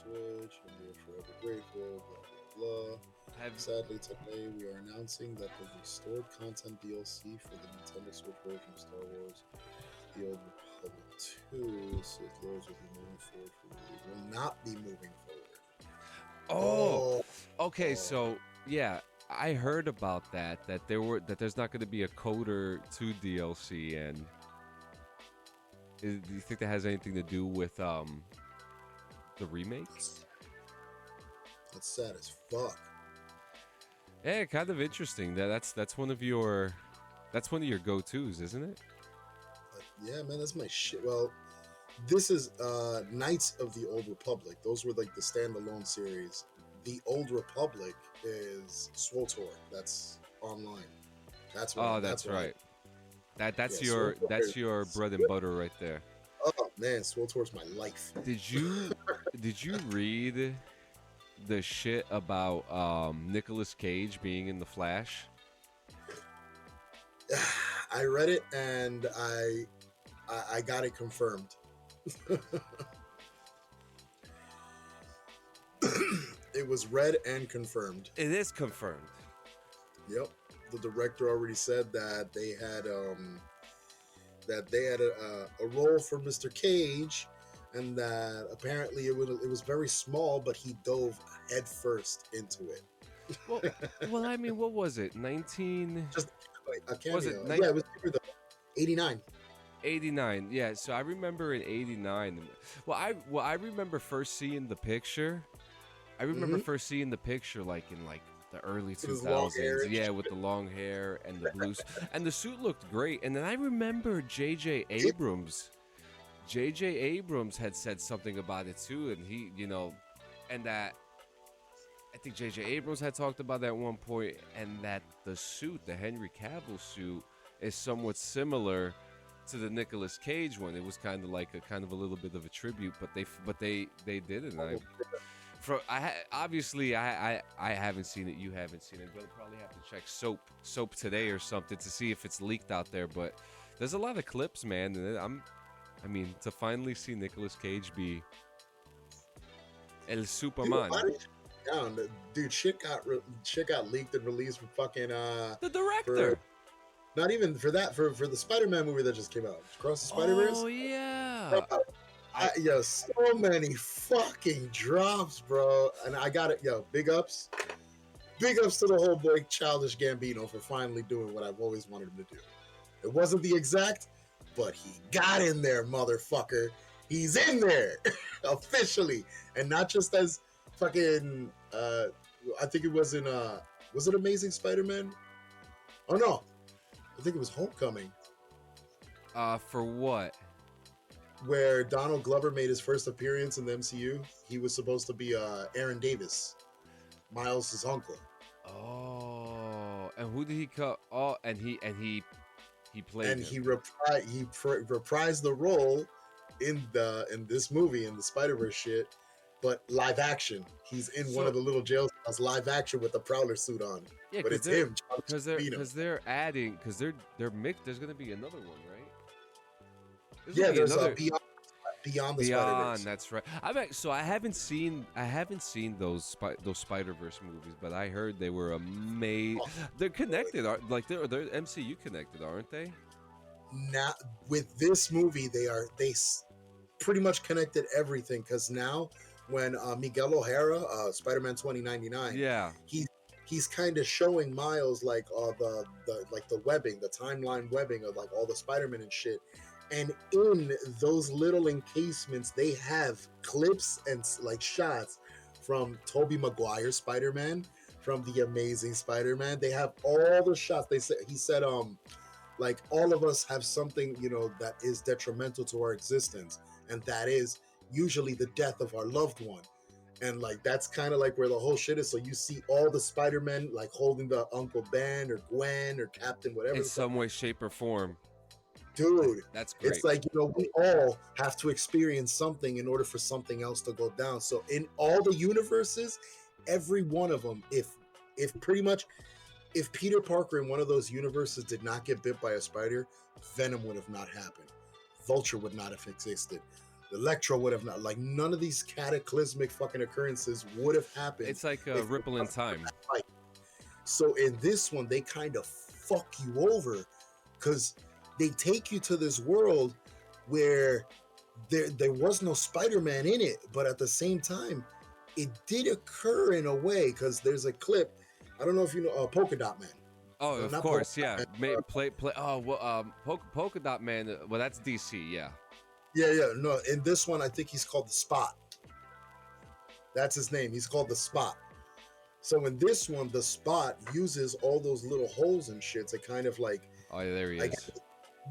Switch, and we are forever grateful, blah, blah, blah. Sadly, today we are announcing that the restored content DLC for the Nintendo Switch version of Star Wars, The Old Republic 2, Sith Lords will be moving forward will not be moving forward. Okay, so yeah, I heard about that there's not going to be a Coder 2 DLC, and do you think that has anything to do with the remakes? That's sad as fuck. Yeah, kind of interesting. That's one of your go-tos, isn't it? Yeah, man, that's my shit. Well, this is Knights of the Old Republic. Those were like the standalone series. The Old Republic is SWTOR. That's online. That's what. That's right. That's your bread and butter right there. Oh man, SWTOR's my life. Did you read the shit about Nicolas Cage being in The Flash? I read it and I got it confirmed. It was read and confirmed. It is confirmed. Yep. The director already said that they had a role for Mr. Cage, and that apparently it was very small, but he dove head first into it. Well, I mean, what was it? 19? Just a cameo. Was it? Yeah, it was 89. 89. Yeah. So I remember in 89. Well, I remember first seeing the picture. I remember first seeing the picture like in like the early 2000s. Yeah, with the long hair and the blue and the suit looked great. And then I remember J.J. Abrams. J.J. Abrams had said something about it too, and he, and that I think J.J. Abrams had talked about that at one point, and that the suit, the Henry Cavill suit, is somewhat similar to the Nicolas Cage one. It was kind of like a little bit of a tribute, but they did it. And I haven't seen it. You haven't seen it. We'll probably have to check Soap today or something to see if it's leaked out there. But there's a lot of clips, man. And to finally see Nicolas Cage be El Superman. Dude, shit got leaked and released for fucking the director. Not even for that, for the Spider-Man movie that just came out, Across the Spider-Verse. Oh yeah. So many fucking drops, bro. And I got it, big ups to the whole boy Childish Gambino for finally doing what I've always wanted him to do. It wasn't the exact, but he got in there, motherfucker. He's in there officially, and not just as fucking. I think it was in was it Amazing Spider-Man? Oh no, I think it was Homecoming. For what? Where Donald Glover made his first appearance in the MCU. He was supposed to be Aaron Davis, Miles' uncle. Oh, and who did he cut? Oh, and he played. And him. he reprised the role in this movie, in the Spider-Verse shit, but live action. He's in one of the little jail cells, live action with the Prowler suit on. Yeah, but it's him. Because they're adding. Because they're mixed. There's gonna be another one, right? There's Beyond the Spider-Verse. That's right. I haven't seen those Spider-Verse movies, but I heard they were amazing. They're connected, they're MCU connected, aren't they? Now with this movie, they pretty much connected everything, because now when Miguel O'Hara, Spider-Man 2099, he's kind of showing Miles like the webbing, the timeline webbing of like all the Spider-Man and shit. And in those little encasements, they have clips and like shots from Tobey Maguire's Spider-Man, from the Amazing Spider-Man. They have all the shots. He said, like all of us have something, that is detrimental to our existence, and that is usually the death of our loved one. And like that's kind of like where the whole shit is. So you see all the Spider-Men like holding the Uncle Ben or Gwen or Captain, whatever. In some way, shape, or form. Dude, that's great. It's like, we all have to experience something in order for something else to go down. So in all the universes, every one of them, if Peter Parker in one of those universes did not get bit by a spider, Venom would have not happened. Vulture would not have existed. Electro would have not, like, none of these cataclysmic fucking occurrences would have happened. It's like a ripple in time. So in this one, they kind of fuck you over because they take you to this world where there was no Spider-Man in it, but at the same time, it did occur in a way because there's a clip. I don't know if you know Polka Dot Man. Oh, of course, yeah. Play. Oh, well, Polka Dot Man. Well, that's DC, yeah. Yeah. No, in this one, I think he's called the Spot. That's his name. He's called the Spot. So in this one, the Spot uses all those little holes and shit to kind of like. Oh, yeah, there he is.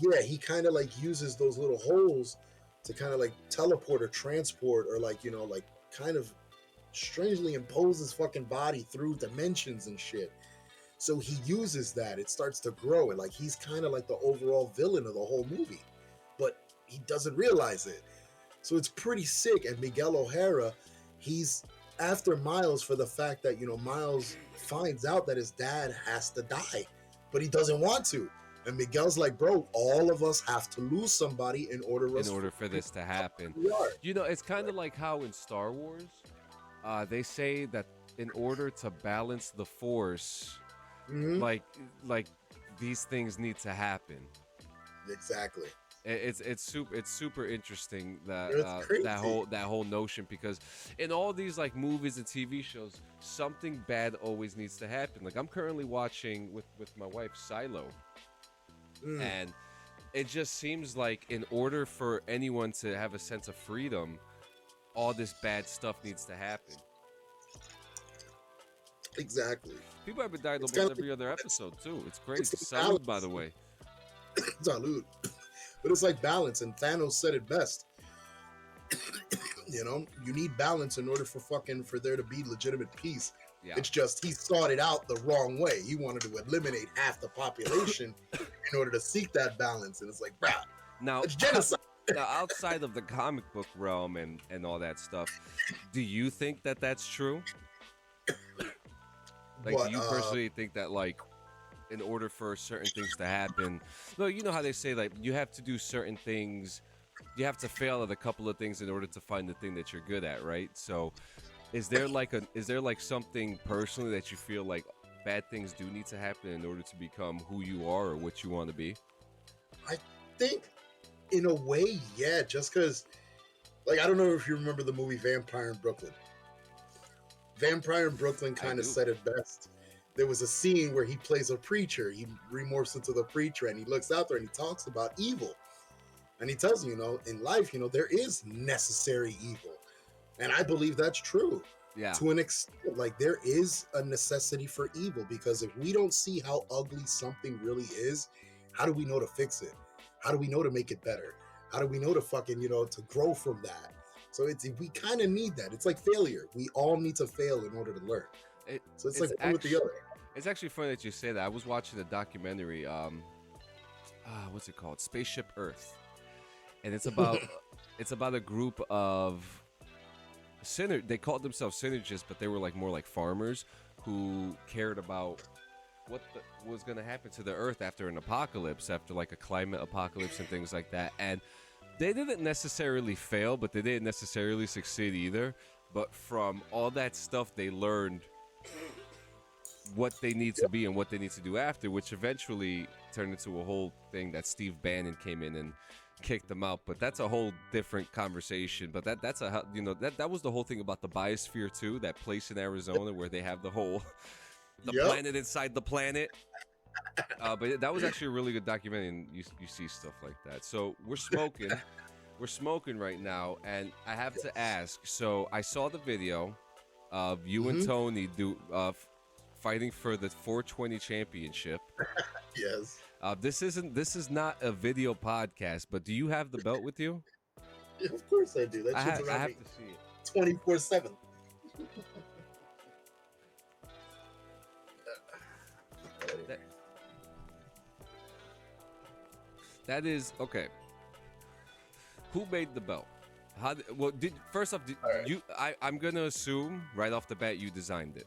Yeah, he kind of like uses those little holes to kind of like teleport or transport or like, you know, like kind of strangely impose his fucking body through dimensions and shit. So he uses that. It starts to grow, and like he's kind of like the overall villain of the whole movie, but he doesn't realize it. So it's pretty sick. And Miguel O'Hara, he's after Miles for the fact that, you know, Miles finds out that his dad has to die, but he doesn't want to. And Miguel's like, bro, all of us have to lose somebody in order for this to happen. You know, it's kind of like how in Star Wars, they say that in order to balance the Force, like these things need to happen. Exactly. It's super interesting that that whole notion, because in all these like movies and TV shows, something bad always needs to happen. Like I'm currently watching with my wife Silo, and it just seems like in order for anyone to have a sense of freedom, all this bad stuff needs to happen. Exactly. People have been dying almost every other episode too. It's crazy. Salud, by the way. Salud. But it's like balance, and Thanos said it best. You know, you need balance in order for there to be legitimate peace. Yeah. It's just he sought it out the wrong way. He wanted to eliminate half the population in order to seek that balance, and it's like, bruh, now it's genocide. Now, outside of the comic book realm and all that stuff, do you think that that's true? Like, do you personally think that, like, in order for certain things to happen, well, you know how they say, like, you have to do certain things, you have to fail at a couple of things in order to find the thing that you're good at, right? So, is there like something personally that you feel like bad things do need to happen in order to become who you are or what you want to be? I think, in a way, yeah, just because, like, I don't know if you remember the movie Vampire in Brooklyn. Vampire in Brooklyn kind of said it best. There was a scene where he plays a preacher. He remorphs into the preacher, and he looks out there and he talks about evil. And he tells you, you know, in life, you know, there is necessary evil. And I believe that's true. Yeah. To an extent, like, there is a necessity for evil, because if we don't see how ugly something really is, how do we know to fix it? How do we know to make it better? How do we know to fucking, you know, to grow from that? So we kind of need that. It's like failure. We all need to fail in order to learn. So it's like one with the other. It's actually funny that you say that. I was watching a documentary. What's it called? Spaceship Earth, and it's about a group of they called themselves synergists, but they were like more like farmers who cared about what was going to happen to the Earth after an apocalypse, after like a climate apocalypse and things like that. And they didn't necessarily fail, but they didn't necessarily succeed either. But from all that stuff, they learned what they need to be and what they need to do after, which eventually turned into a whole thing that Steve Bannon came in and kicked them out. But that's a whole different conversation. But that was the whole thing about the biosphere too, that place in Arizona where they have the whole planet inside the planet. But that was actually a really good documentary, and you see stuff like that. So we're smoking right now, and I have to ask. So I saw the video of you and Tony fighting for the 420 championship. Yes. This is not a video podcast, but do you have the belt with you? Yeah, of course I do. I have to see it 24/7. That is okay. Who made the belt? I'm gonna assume right off the bat you designed it.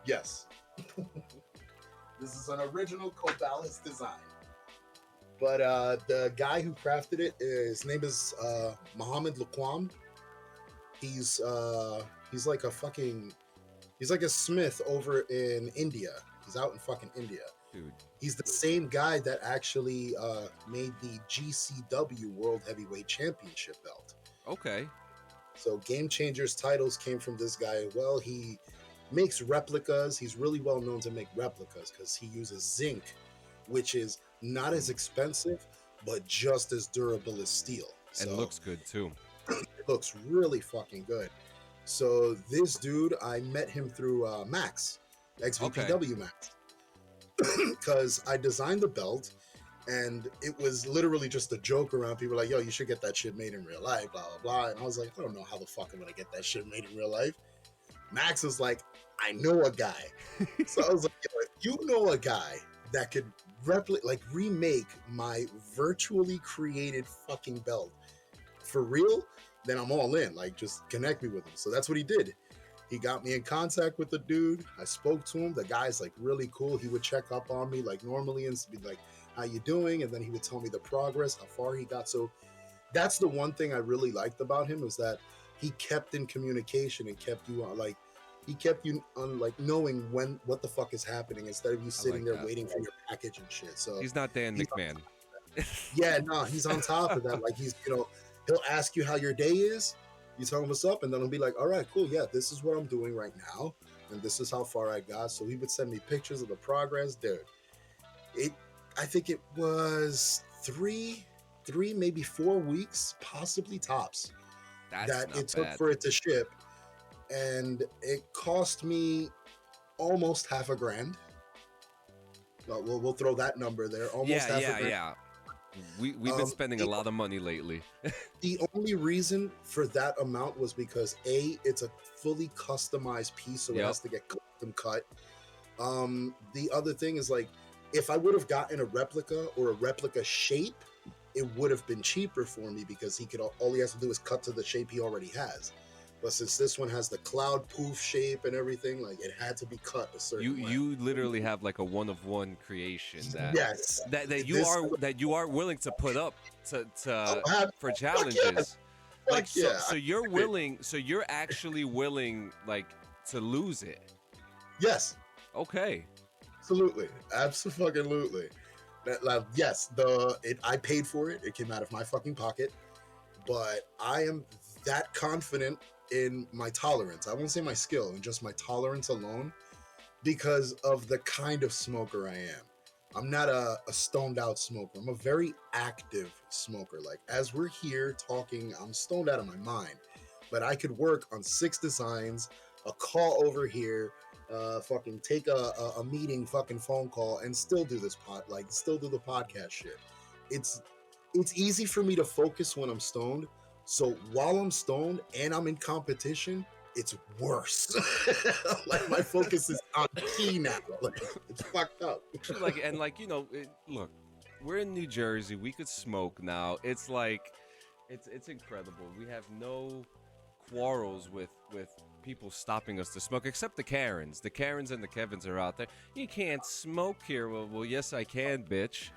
Yes. This is an original Kobalus design. But the guy who crafted it, his name is Mohammed Laquam. He's like he's like a smith over in India. He's out in fucking India. Dude. He's the same guy that actually made the GCW World Heavyweight Championship belt. Okay. So Game Changers titles came from this guy. Well, he makes replicas. He's really well known to make replicas because he uses zinc, which is not as expensive, but just as durable as steel. And looks good too. It looks really fucking good. So this dude, I met him through Max, XVPW Max, because I designed the belt, and it was literally just a joke around. People were like, yo, you should get that shit made in real life, blah, blah, blah. And I was like, I don't know how the fuck I'm going to get that shit made in real life. Max was like, I know a guy. So I was like, yo, if you know a guy that could remake my virtually created fucking belt for real, then I'm all in. Like, just connect me with him. So that's what he did. He got me in contact with the dude. I spoke to him. The guy's like really cool. He would check up on me like normally and be like, how you doing? And then he would tell me the progress, how far he got. So that's the one thing I really liked about him, is that he kept in communication and kept you on, like, he kept you on, like, knowing what the fuck is happening instead of you sitting there waiting for your package and shit. So he's not Dan McMahon. Yeah, no, he's on top of that. Like, he's, he'll ask you how your day is. You tell him what's up, and then he'll be like, all right, cool. Yeah, this is what I'm doing right now, and this is how far I got. So he would send me pictures of the progress. Dude, I think it was three, maybe 4 weeks, possibly tops, that it took for it to ship. And it cost me almost $500,000. We'll throw that number there. Almost $500,000. Yeah. We've been spending a lot of money lately. The only reason for that amount was because it's a fully customized piece, so it has to get custom cut. The other thing is, like, if I would have gotten a replica or a replica shape, it would have been cheaper for me, because all he has to do is cut to the shape he already has. But since this one has the cloud poof shape and everything, like, it had to be cut a certain way. You literally have like a one-of-one creation yes, that you are willing to put up for challenges. So you're willing. So you're actually willing, like, to lose it. Yes. Okay. Absolutely. Yes. I paid for it. It came out of my fucking pocket. But I am that confident in my tolerance. I won't say my skill, and just my tolerance alone, because of the kind of smoker I am. I'm not a stoned out smoker. I'm a very active smoker. Like, as we're here talking, I'm stoned out of my mind, but I could work on 6 designs, a call over here, fucking take a meeting, fucking phone call, and still do still do the podcast shit. It's easy for me to focus when I'm stoned. So while I'm stoned and I'm in competition, it's worse. Like, my focus is on key now. Like, it's fucked up. Look, we're in New Jersey. We could smoke now. It's like, it's incredible. We have no quarrels with people stopping us to smoke, except the Karens. The Karens and the Kevins are out there. You can't smoke here. Well, yes, I can, bitch.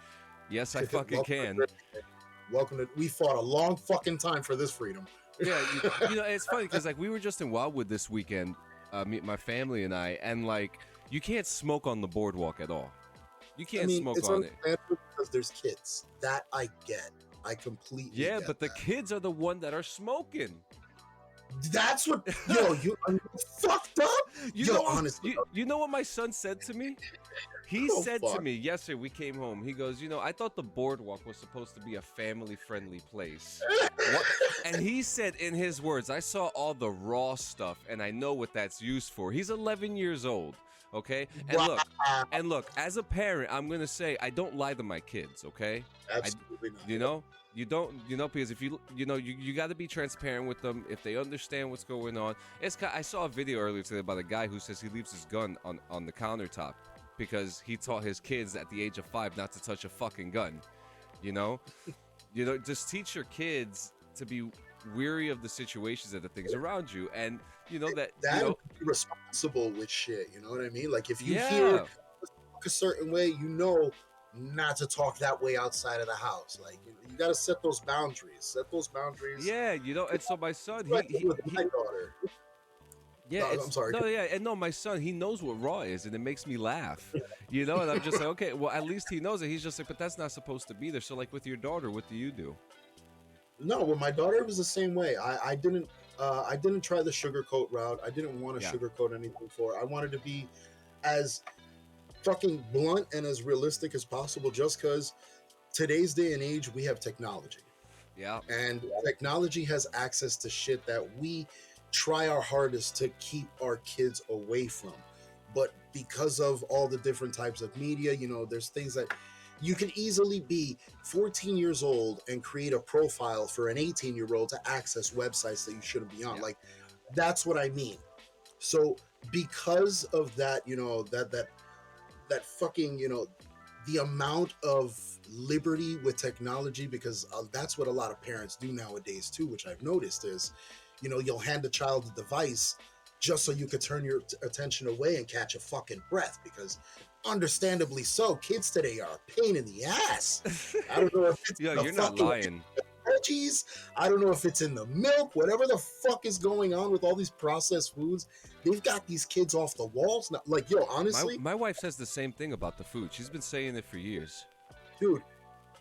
Yes, I fucking can. We fought a long fucking time for this freedom. Yeah, it's funny because, like, we were just in Wildwood this weekend, my family and I, and, like, you can't smoke on the boardwalk at all. You can't smoke on it because there's kids. That I get. I completely get but the kids are the one that are smoking. That's what you are fucked up. Honestly, you know what my son said to me? He said to me yesterday, we came home, he goes, I thought the boardwalk was supposed to be a family-friendly place. And he said, in his words, I saw all the raw stuff, and I know what that's used for. He's 11 years old, okay? And look, as a parent, I'm going to say, I don't lie to my kids, okay? Absolutely not. You don't, because if you got to be transparent with them. If they understand what's going on. I saw a video earlier today about a guy who says he leaves his gun on the countertop because he taught his kids at the age of 5 not to touch a fucking gun. Just teach your kids to be weary of the situations and the things around you, and be responsible with shit. You know what I mean? Like, if you hear a certain way, not to talk that way outside of the house. Like you got to set those boundaries. Set those boundaries. Yeah, and so my son, with my daughter. Yeah, I'm sorry. No, yeah, and no, my son, he knows what raw is, and it makes me laugh, and I'm just like, okay, well, at least he knows it. He's just like, but that's not supposed to be there. So, like, with your daughter, what do you do? No, with my daughter, it was the same way. I didn't try the sugarcoat route. I didn't want to sugarcoat anything for her. I wanted to be as fucking blunt and as realistic as possible, just because today's day and age, we have technology. Yeah. And technology has access to shit that we try our hardest to keep our kids away from. But because of all the different types of media, there's things that you can easily be 14 years old and create a profile for an 18-year-old to access websites that you shouldn't be on. Like, that's what I mean. So because of that, that fucking, the amount of liberty with technology, because that's what a lot of parents do nowadays too, which I've noticed is, you'll hand a child a device just so you could turn your attention away and catch a fucking breath, because understandably so, kids today are a pain in the ass. I don't know if it's you're not lying. Veggies. I don't know if it's in the milk, whatever the fuck is going on with all these processed foods. They've got these kids off the walls now. Like, yo, honestly, my wife says the same thing about the food. She's been saying it for years. Dude,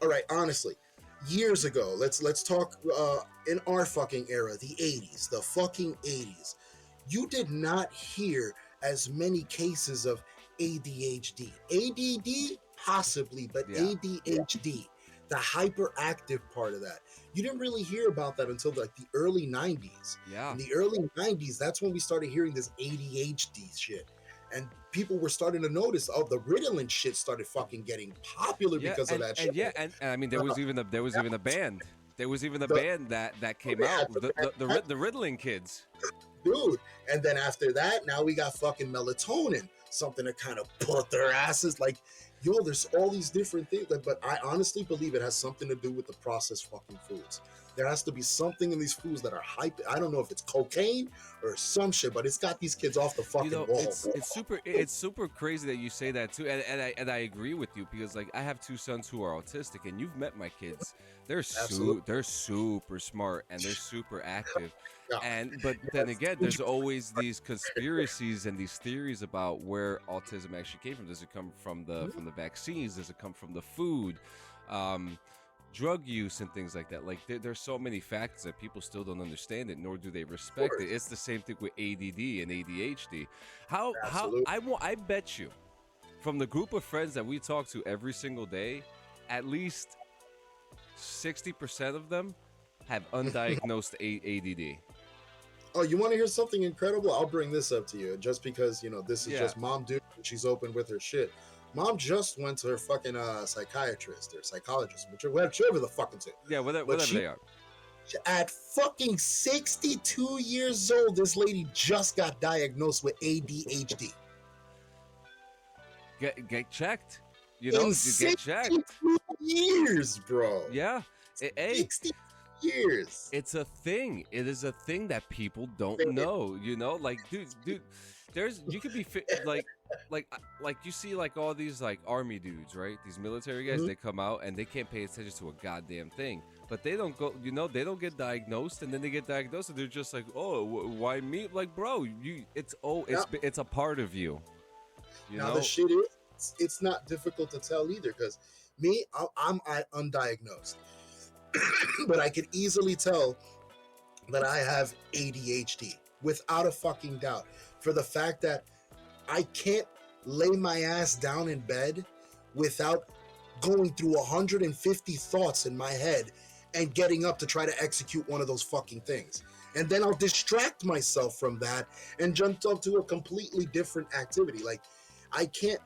all right, honestly, years ago, let's talk in our fucking era, the 80s, the fucking 80s. You did not hear as many cases of ADHD. ADD, possibly, but ADHD, the hyperactive part of that. You didn't really hear about that until like the early 90s. Yeah. In the early 90s, that's when we started hearing this ADHD shit. And people were starting to notice, the Ritalin shit started fucking getting popular because of that shit. And I mean, there was even a band. There was even a band that came out, the Ritalin kids. Dude, and then after that, now we got fucking melatonin, something to kind of put their asses, like, yo, there's all these different things, but I honestly believe it has something to do with the processed fucking foods. There has to be something in these foods that are hype. I don't know if it's cocaine or some shit, but it's got these kids off the fucking wall. It's super crazy that you say that too, and I agree with you, because like I have two sons who are autistic, and you've met my kids. They're super smart and they're super active. But then again, there's always these conspiracies and these theories about where autism actually came from. Does it come from the vaccines? Does it come from the food? Drug use and things like that. Like there's so many factors that people still don't understand it, nor do they respect it. It's the same thing with ADD and ADHD. I bet you, from the group of friends that we talk to every single day, at least 60% of them have undiagnosed ADD. Oh, you want to hear something incredible? I'll bring this up to you, just because this is just mom dude. She's open with her shit. Mom just went to her fucking psychiatrist or psychologist, whichever the fucking thing. Yeah, whatever they are. At fucking 62 years old, this lady just got diagnosed with ADHD. Get checked. Get checked. Years, bro. Yeah. 60 years. It's a thing. It is a thing that people don't know. Like, dude. You could be fit, like you see like all these like army dudes, right? These military guys, they come out and they can't pay attention to a goddamn thing. But they don't go, they don't get diagnosed, and then they get diagnosed and they're just like, oh, why me? Like, bro, it's a part of you. Now the shit is, it's not difficult to tell either, because me, I'm undiagnosed, but I can easily tell that I have ADHD without a fucking doubt. For the fact that I can't lay my ass down in bed without going through 150 thoughts in my head and getting up to try to execute one of those fucking things. And then I'll distract myself from that and jump up to a completely different activity. Like, I can't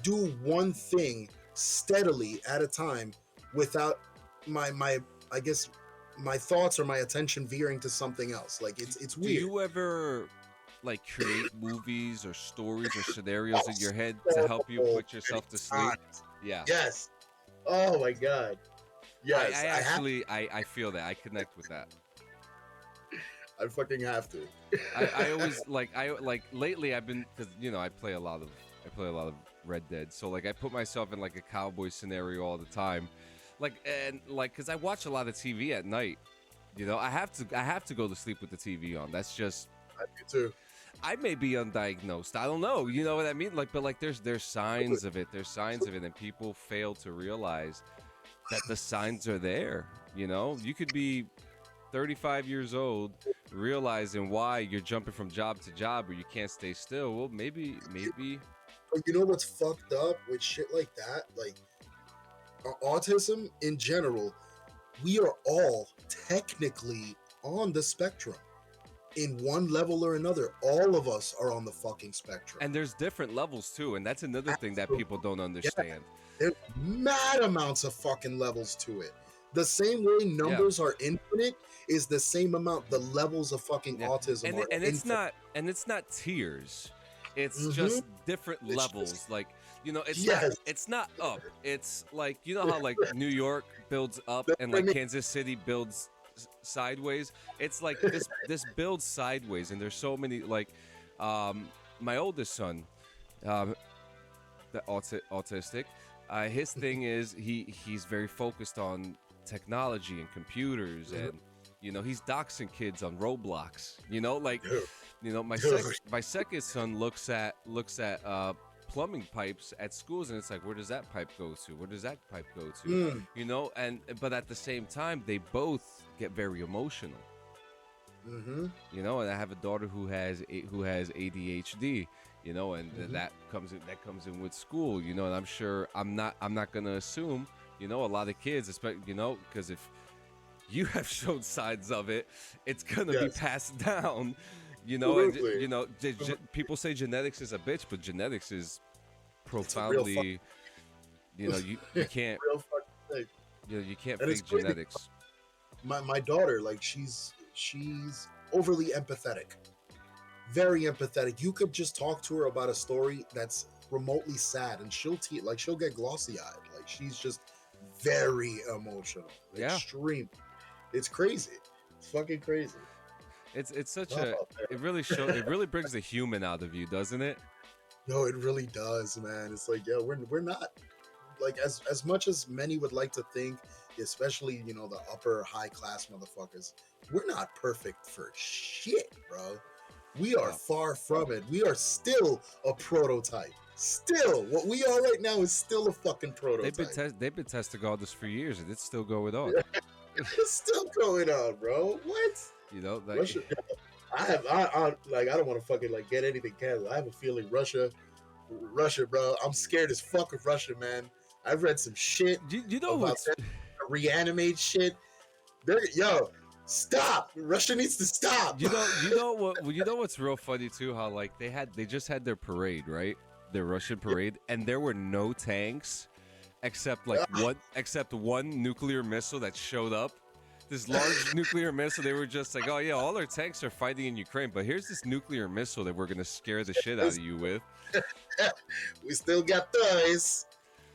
do one thing steadily at a time without my thoughts or my attention veering to something else. Like, it's weird. Do you ever like create movies or stories or scenarios in your head to help you put yourself to sleep? Yeah. Yes. Oh my God. Yes. I feel that. I connect with that. I fucking have to. I always lately I've been, because I play a lot of Red Dead. So like I put myself in like a cowboy scenario all the time, because I watch a lot of TV at night. You know, I have to go to sleep with the TV on. That's just. I do too. I may be undiagnosed. I don't know. You know what I mean? But there's signs of it. There's signs of it, and people fail to realize that the signs are there. You know, you could be 35 years old, realizing why you're jumping from job to job or you can't stay still. Well, maybe. But you know what's fucked up with shit like that? Like autism in general, we are all technically on the spectrum. In one level or another, all of us are on the fucking spectrum. And there's different levels too, and that's another thing that people don't understand. Yeah. There's mad amounts of fucking levels to it. The same way numbers are infinite is the same amount the levels of fucking autism are infinite. It's not tiers. It's just different levels. Like, you know, it's not up. It's like, you know how like New York builds up and like Kansas City builds sideways. It's like this builds sideways, and there's so many like my oldest son, the autistic, his thing is he's very focused on technology and computers, and you know, he's doxing kids on Roblox, you know, like you know, my second son looks at plumbing pipes at schools, and it's like, where does that pipe go to? Where does that pipe go to? You know, but at the same time, they both get very emotional. You know, and I have a daughter who has ADHD. You know, and that comes in with school. You know, and I'm sure I'm not gonna assume. You know, a lot of kids, especially, you know, because if you have shown signs of it, it's gonna be passed down. You know, and, you know, people say genetics is a bitch, but genetics is profoundly, you know, you can't, you know, you can't fake genetics. My daughter, like she's overly empathetic, very empathetic. You could just talk to her about a story that's remotely sad, and she'll get glossy eyed. Like she's just very emotional, extreme. It's crazy. It's fucking crazy. It's such it really brings the human out of you, doesn't it? No, it really does, man. It's like, yeah, we're not like as much as many would like to think, especially, you know, the upper high class motherfuckers. We're not perfect for shit, bro. We are far from it. We are still a prototype. Still, what we are right now is still a fucking prototype. They've been testing all this for years, and it's still going on. It's still going on, bro. What? You know, like, Russia, I don't want to fucking like get anything canceled. I have a feeling Russia, bro. I'm scared as fuck of Russia, man. I've read some shit. You know about that reanimate shit. Stop! Russia needs to stop. You know what's real funny too? How like they just had their parade, right? Their Russian parade, and there were no tanks except one nuclear missile that showed up. This large nuclear missile. They were just like, oh yeah, all our tanks are fighting in Ukraine, but here's this nuclear missile that we're gonna scare the shit out of you with. We still got those.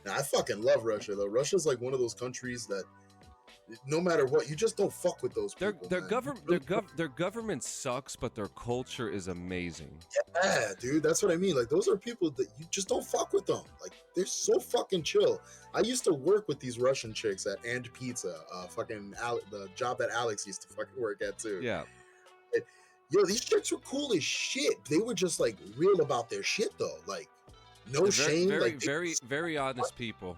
Now, I fucking love Russia though. Russia's like one of those countries that no matter what, you just don't fuck with those people. Their government sucks, but their culture is amazing. Yeah, dude, that's what I mean. Like, those are people that you just don't fuck with them. Like, they're so fucking chill. I used to work with these Russian chicks at And Pizza, the job that Alex used to fucking work at too. Yeah. And, yo, these chicks were cool as shit. They were just like real about their shit though. Like, no shame. Very honest people.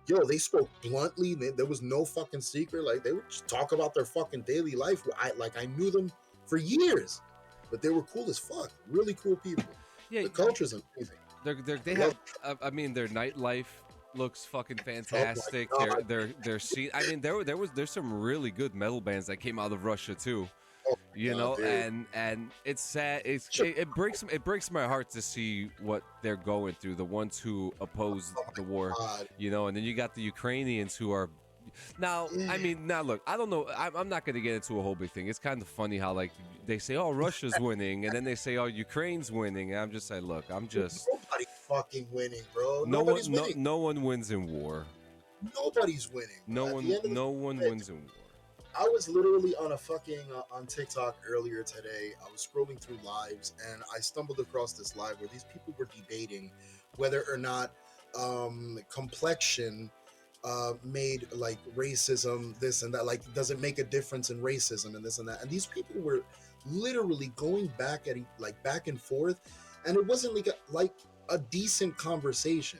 Yo, they spoke bluntly. There was no fucking secret. Like, they would just talk about their fucking daily life. I knew them for years, but they were cool as fuck. Really cool people. Yeah, the culture's amazing. Their nightlife looks fucking fantastic. Oh their scene. I mean, there's some really good metal bands that came out of Russia too. You know, dude. and it's sad. It breaks my heart to see what they're going through. The ones who oppose the war, you know, and then you got the Ukrainians who are. Now, I mean, look, I don't know. I'm not going to get into a whole big thing. It's kind of funny how like they say, "Oh, Russia's winning," and then they say, "Oh, Ukraine's winning." And I'm just like, look, nobody's fucking winning, bro. No one wins in war. Nobody's winning. No one wins in war. I was literally on a fucking on TikTok earlier today. I was scrolling through lives and I stumbled across this live where these people were debating whether or not complexion made like racism, this and that, like does it make a difference in racism and this and that. And these people were literally going back at like back and forth, and it wasn't like a decent conversation.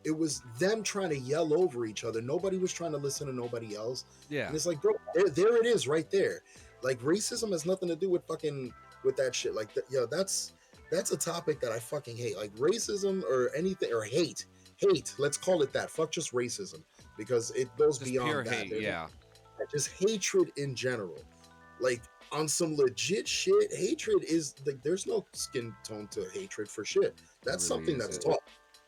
It was them trying to yell over each other. Nobody was trying to listen to nobody else. Yeah. And it's like, bro, there it is right there. Like racism has nothing to do with fucking with that shit. Like, that's a topic that I fucking hate. Like racism or anything or hate. Let's call it that. Fuck just racism because it goes just beyond pure that. Hate, yeah. Just hatred in general. Like on some legit shit, hatred is like there's no skin tone to hatred for shit. That's really something that's taught.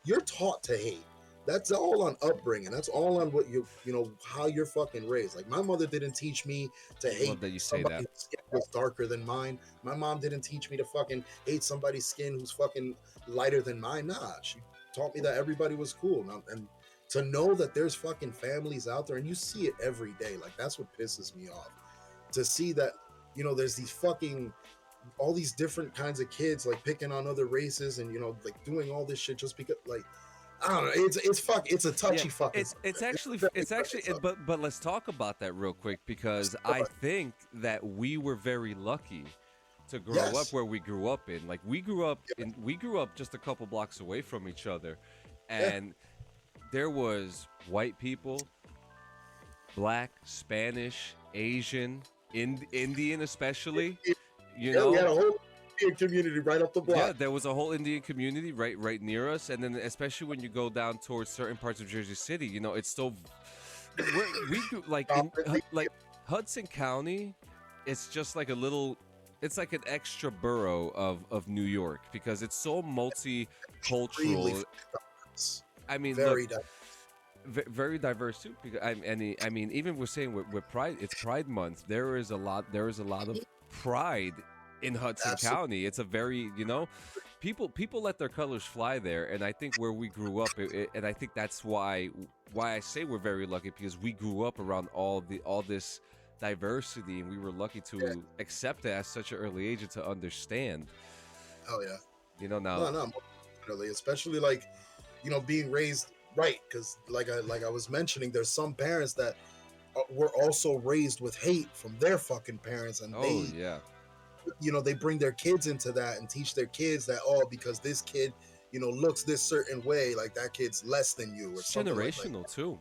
You're taught to hate. That's all on upbringing. That's all on what you know how you're fucking raised. Like my mother didn't teach me to hate that you say somebody's skin was darker than mine. My mom didn't teach me to fucking hate somebody's skin who's fucking lighter than mine. Nah, she taught me that everybody was cool. And to know that there's fucking families out there, and you see it every day. Like that's what pisses me off. To see that, you know, there's these fucking all these different kinds of kids like picking on other races and, you know, like doing all this shit just because like I don't know. It's a touchy fucking. It's actually but let's talk about that real quick because I think that we were very lucky to grow up where we grew up in. Like we grew up just a couple blocks away from each other, and there was white people, black, Spanish, Asian, Indian especially. You know, we had a whole Indian community right up the block. Yeah, there was a whole Indian community right near us, and then especially when you go down towards certain parts of Jersey City, you know, it's so we like like Hudson County. It's just like a little. It's like an extra borough of New York because it's so multicultural. I mean, very diverse too. Because I mean, even we're saying with Pride, it's Pride Month. There is a lot of pride in Hudson County. It's a very, you know, people let their colors fly there, and I think where we grew up, and I think that's why I say we're very lucky because we grew up around all this diversity, and we were lucky to accept it at such an early age and to understand. Oh yeah, you know now. No, especially like, you know, being raised right, because like I was mentioning, there's some parents that were also raised with hate from their fucking parents, and you know, they bring their kids into that and teach their kids that, oh, because this kid, you know, looks this certain way, like that kid's less than you or something. Generational like too.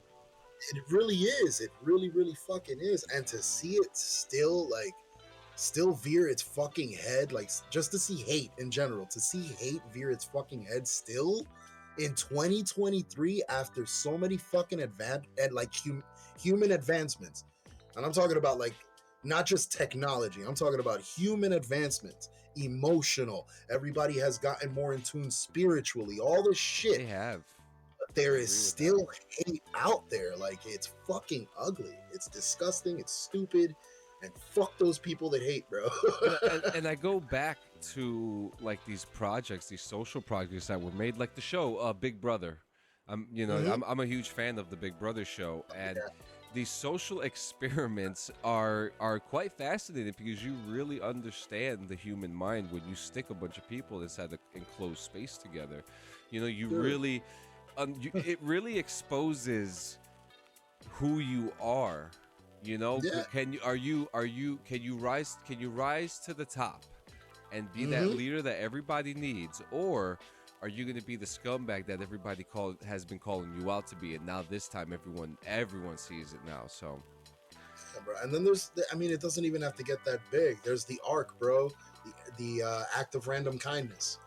It really is. It really, really fucking is. And to see it still veer its fucking head, like just to see hate in general, to see hate veer its fucking head still in 2023 after so many fucking human advancements. And I'm talking about like not just technology. I'm talking about human advancements, emotional. Everybody has gotten more in tune spiritually. All this shit. They have. But there is still hate out there. Like it's fucking ugly. It's disgusting. It's stupid. And fuck those people that hate, bro. and I go back to like these projects, these social projects that were made, like the show Big Brother. I'm a huge fan of the Big Brother show, and these social experiments are quite fascinating because you really understand the human mind when you stick a bunch of people inside an enclosed space together. You know, you really, it really exposes who you are. You know, can you rise to the top and be that leader that everybody needs, or are you going to be the scumbag that everybody has been calling you out to be, and now this time everyone sees it now? So, bro. And then it doesn't even have to get that big. There's the arc, bro, the act of random kindness.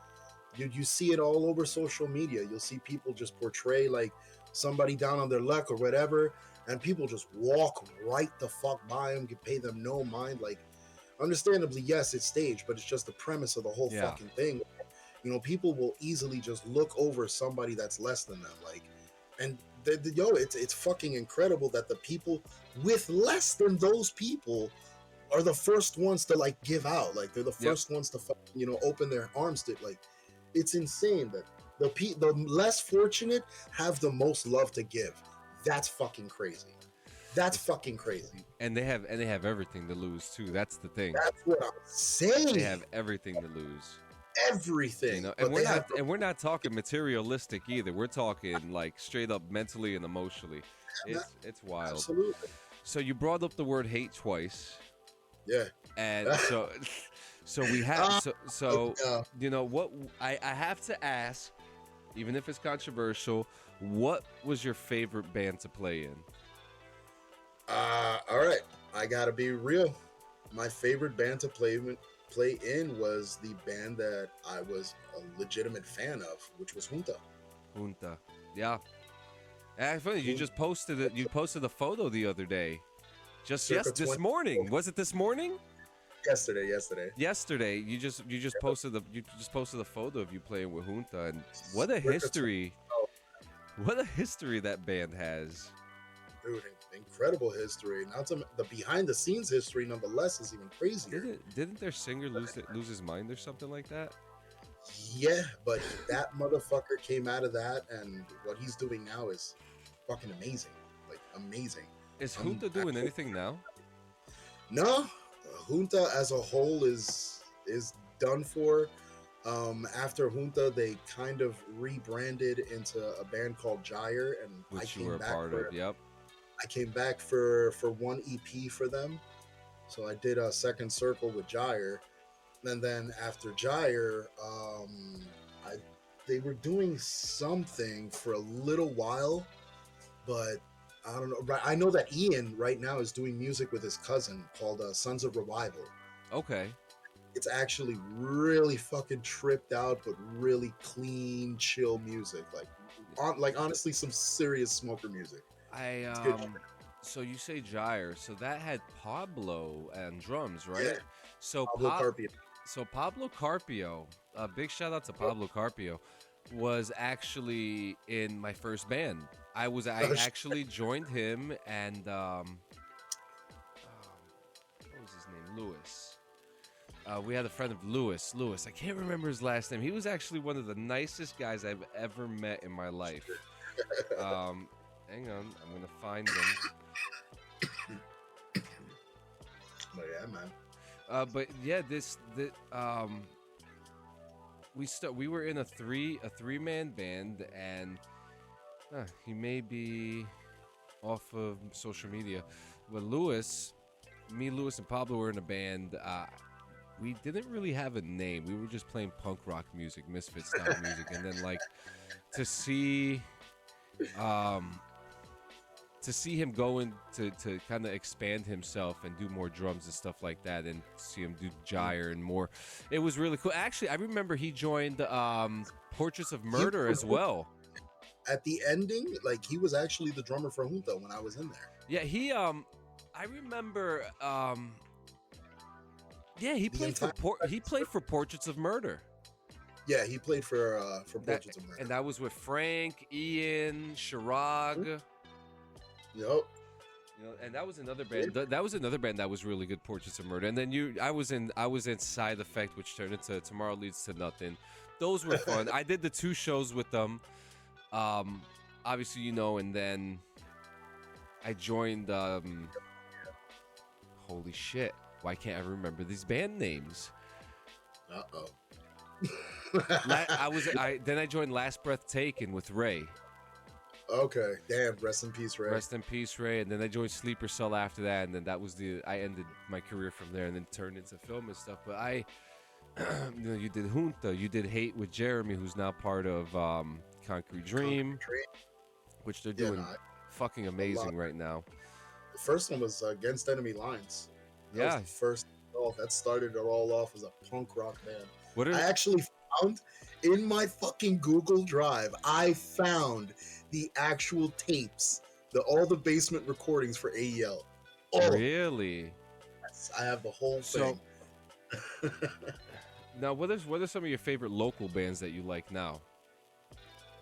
You see it all over social media. You'll see people just portray like somebody down on their luck or whatever, and people just walk right the fuck by them, pay them no mind. Like, understandably, yes, it's staged, but it's just the premise of the whole fucking thing. You know, people will easily just look over somebody that's less than them. Like, and it's fucking incredible that the people with less than those people are the first ones to like give out. Like, they're the first ones to you know, open their arms to. Like, it's insane that the less fortunate have the most love to give. That's fucking crazy. That's fucking crazy. And they have everything to lose too. That's the thing. That's what I'm saying. They have everything to lose. Everything. You know, and we're not talking materialistic either. We're talking like straight up mentally and emotionally. It's wild. Absolutely. So you brought up the word hate twice. Yeah. And so we have you know what I have to ask, even if it's controversial, what was your favorite band to play in? All right, I gotta be real. My favorite band to play in was the band that I was a legitimate fan of, which was Junta. Yeah. Funny, you just posted it. You posted a photo the other day. This morning. Was it this morning? Yesterday. You just posted a photo of you playing with Junta, and what a history! What a history that band has. Dude, incredible history. Not the behind the scenes history, nonetheless, is even crazier. Didn't their singer lose his mind or something like that? Yeah, but that motherfucker came out of that, and what he's doing now is fucking amazing. Like, amazing. Is Junta doing anything now? No, Junta as a whole is done for. After Junta, they kind of rebranded into a band called Gyre, and which you were a part of. Yep. I came back for one EP for them, so I did a second circle with Gyre, and then after Gyre, they were doing something for a little while, but I don't know. I know that Ian right now is doing music with his cousin called Sons of Revival. Okay. It's actually really fucking tripped out, but really clean, chill music. Like honestly, some serious smoker music. So you say Gyre, so that had Pablo and drums, right? Yeah. So Pablo Carpio, a big shout out to Pablo Carpio, was actually in my first band. I actually joined him, and what was his name? Lewis. We had a friend of Lewis. I can't remember his last name. He was actually one of the nicest guys I've ever met in my life. Hang on, I'm gonna find him. But yeah, man. But yeah, we were in a three-man band, and he may be off of social media. But Lewis and Pablo were in a band. We didn't really have a name. We were just playing punk rock music, Misfit style music, and then like to see him go in to kind of expand himself and do more drums and stuff like that, and see him do Gyre and more. It was really cool. Actually, I remember he joined Portraits of Murder as well. At the ending, like, he was actually the drummer for Junta when I was in there. Yeah, I remember. Yeah, he played for Portraits of Murder. Yeah, he played for Portraits of Murder, and that was with Frank, Ian, Chirag. Yep. You know, and that was another band. That was another band that was really good. Portraits of Murder, and then I was in Side Effect, which turned into Tomorrow Leads to Nothing. Those were fun. I did the 2 shows with them. Obviously, and then I joined. Holy shit! Why can't I remember these band names? Then I joined Last Breath Taken with Ray. Okay, damn. Rest in peace, Ray. Rest in peace, Ray. And then I joined Sleeper Cell after that, and then I ended my career from there, and then turned into film and stuff. But you did Junta, you did Hate with Jeremy, who's now part of Concrete Dream, which they're doing fucking amazing right now. The first one was Against Enemy Lines. That was the first. That started it all off as a punk rock band. I actually found in my fucking Google Drive, I found the actual tapes, all the basement recordings for AEL. Really? Yes, I have the whole thing. Now, what are some of your favorite local bands that you like now?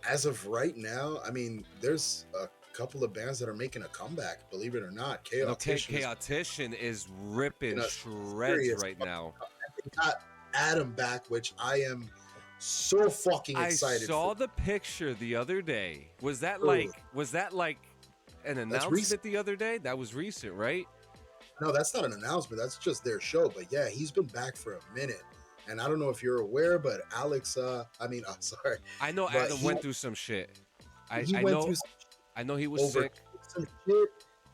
As of right now, I mean, there's a couple of bands that are making a comeback, believe it or not. Chaotician is ripping shreds right now. They got Adam back, which I am so fucking excited. I saw the picture the other day. Was that like an announcement the other day? That was recent, right? No, that's not an announcement. That's just their show. But yeah, he's been back for a minute. And I don't know if you're aware, but Alex, sorry. I know Adam went through some shit. I know he was sick. Some shit,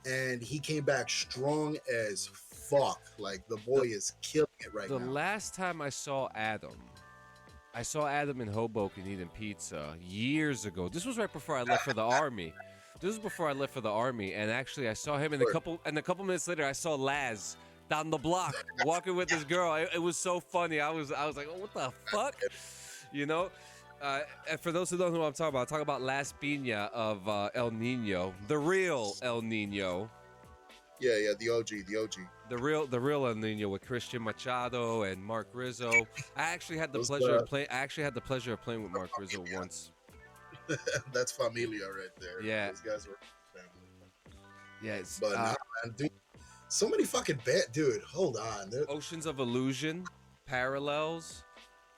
and he came back strong as fuck. Like, the boy is killing it right now. The last time I saw Adam in Hoboken eating pizza years ago. This was right before I left for the army. And actually I saw him, and a couple minutes later I saw Laz down the block walking with this girl. It was so funny. I was like, oh, what the fuck, you know? And for those who don't know what I'm talking about Las Piña of El Nino, the real El Nino. Yeah, the OG. The real El Nino with Christian Machado and Mark Rizzo. I actually had the pleasure of playing with Mark Rizzo once. That's familia right there. Yeah, those guys were family. Yeah, but nah, man, dude, so many fucking dude. Hold on. Oceans of Illusion, Parallels.